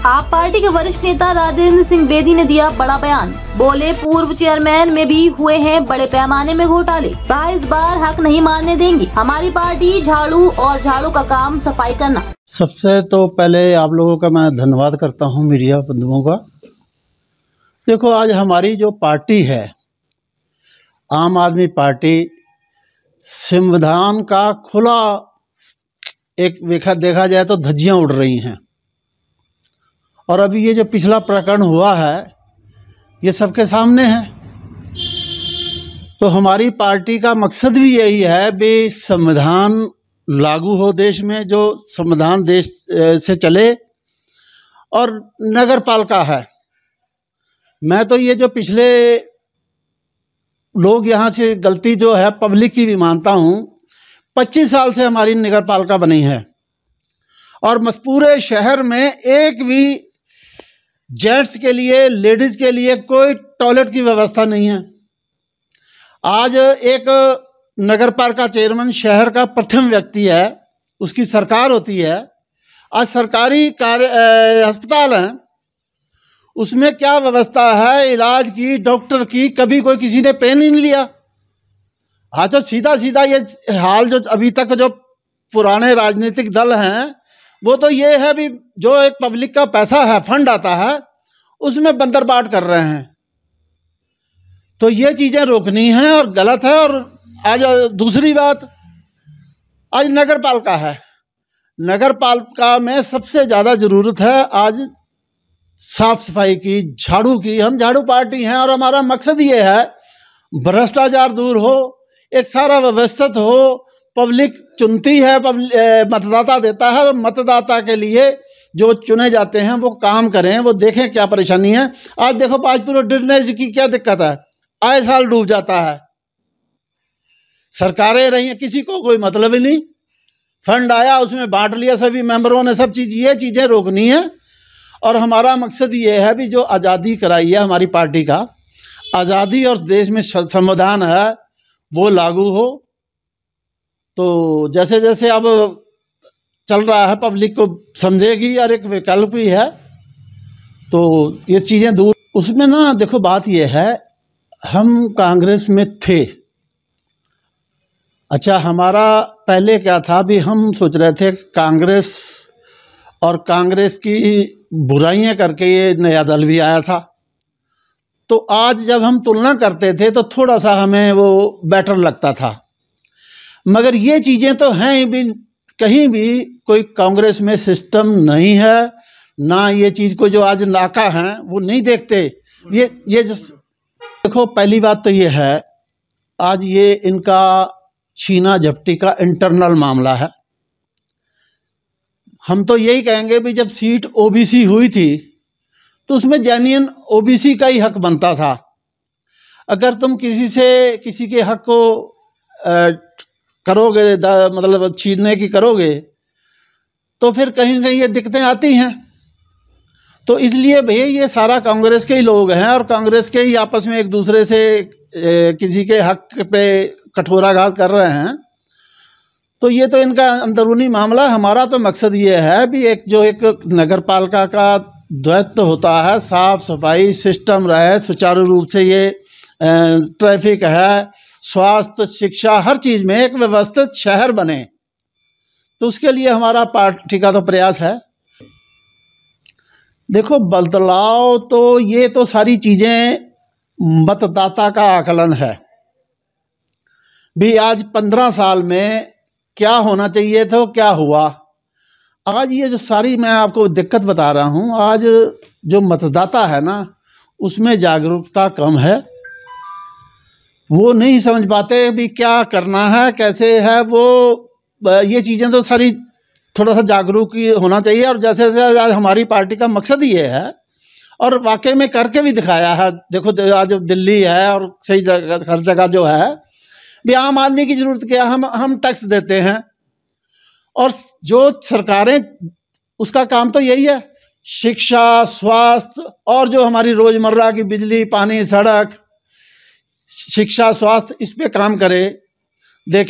आप पार्टी के वरिष्ठ नेता राजेंद्र सिंह बेदी ने दिया बड़ा बयान। बोले, पूर्व चेयरमैन में भी हुए हैं बड़े पैमाने में घोटाले, कहा इस बार हक नहीं मानने देंगे। हमारी पार्टी झाड़ू और झाड़ू का काम सफाई करना। सबसे तो पहले आप लोगों का मैं धन्यवाद करता हूं, मीडिया बंधुओं का। देखो, आज हमारी जो पार्टी है, आम आदमी पार्टी, संविधान का खुला एक देखा जाए तो धज्जियां उड़ रही हैं। और अभी ये जो पिछला प्रकरण हुआ है, ये सबके सामने है। तो हमारी पार्टी का मकसद भी यही है भी संविधान लागू हो देश में, जो संविधान देश से चले। और नगर पालिका है, मैं तो ये जो पिछले लोग यहाँ से गलती जो है पब्लिक की भी मानता हूँ। 25 साल से हमारी नगर पालिका बनी है और पूरे शहर में एक भी जेंट्स के लिए, लेडीज़ के लिए कोई टॉयलेट की व्यवस्था नहीं है। आज एक नगर पालिका चेयरमैन शहर का प्रथम व्यक्ति है, उसकी सरकार होती है। आज सरकारी अस्पताल हैं, उसमें क्या व्यवस्था है इलाज की, डॉक्टर की, कभी कोई किसी ने पेन ही नहीं लिया। हाँ, तो सीधा सीधा ये हाल जो अभी तक जो पुराने राजनीतिक दल हैं, वो तो ये है भी जो एक पब्लिक का पैसा है, फंड आता है, उसमें बंदरबाट कर रहे हैं। तो ये चीज़ें रोकनी हैं और गलत है। और आज दूसरी बात, आज नगर पालिका है, नगर पालिका में सबसे ज़्यादा ज़रूरत है आज साफ सफाई की, झाड़ू की। हम झाड़ू पार्टी हैं और हमारा मकसद ये है भ्रष्टाचार दूर हो, एक सारा व्यवस्थित हो। पब्लिक चुनती है, मतदाता देता है, और मतदाता के लिए जो चुने जाते हैं वो काम करें, वो देखें क्या परेशानी है। आज देखो, पाजपुर ड्रेनेज की क्या दिक्कत है, आए साल डूब जाता है। सरकारें रही हैं, किसी को कोई मतलब ही नहीं, फंड आया उसमें बांट लिया सभी मेंबरों ने सब चीज़। ये चीज़ें रोकनी है। और हमारा मकसद ये है भी जो आज़ादी कराई है हमारी पार्टी का, आज़ादी और देश में संविधान है वो लागू हो। तो जैसे जैसे अब चल रहा है, पब्लिक को समझेगी और एक विकल्प भी है, तो ये चीज़ें दूर। उसमें ना देखो, बात ये है, हम कांग्रेस में थे। अच्छा, हमारा पहले क्या था भी, हम सोच रहे थे कांग्रेस और कांग्रेस की बुराइयां करके ये नया दल भी आया था। तो आज जब हम तुलना करते थे तो थोड़ा सा हमें वो बेटर लगता था। मगर ये चीज़ें तो हैं भी, कहीं भी कोई कांग्रेस में सिस्टम नहीं है ना। ये चीज़ को जो आज नाका हैं वो नहीं देखते। ये जो देखो, पहली बात तो ये है, आज ये इनका छीना झपटी का इंटरनल मामला है। हम तो यही कहेंगे भी जब सीट ओबीसी हुई थी तो उसमें जेन्युइन ओबीसी का ही हक बनता था। अगर तुम किसी के हक को करोगे, मतलब छीनने की करोगे, तो फिर कहीं ना कहीं ये दिक्कतें आती हैं। तो इसलिए भैया ये सारा कांग्रेस के ही लोग हैं और कांग्रेस के ही आपस में एक दूसरे से किसी के हक पे कठोराघात कर रहे हैं। तो ये तो इनका अंदरूनी मामला। हमारा तो मकसद ये है भी एक नगर पालिका का दायित्व होता है, साफ सफाई सिस्टम रहे सुचारू रूप से। ये ट्रैफिक है, स्वास्थ्य, शिक्षा, हर चीज़ में एक व्यवस्थित शहर बने। तो उसके लिए हमारा पार्टी का तो प्रयास है। देखो, बदलाव तो ये तो सारी चीज़ें मतदाता का आकलन है भी। आज 15 साल में क्या होना चाहिए था, क्या हुआ। आज ये जो सारी मैं आपको दिक्कत बता रहा हूँ, आज जो मतदाता है ना, उसमें जागरूकता कम है। वो नहीं समझ पाते भी क्या करना है, कैसे है। वो ये चीज़ें तो सारी थोड़ा सा जागरूक होना चाहिए। और जैसे जैसे आज हमारी पार्टी का मकसद ये है, और वाकई में करके भी दिखाया है। देखो, आज दिल्ली है और सही जगह, हर जगह जो है भी आम आदमी की ज़रूरत क्या, हम टैक्स देते हैं। और जो सरकारें, उसका काम तो यही है, शिक्षा, स्वास्थ्य और जो हमारी रोज़मर्रा की बिजली, पानी, सड़क, शिक्षा, स्वास्थ्य, इस पे काम करे। देख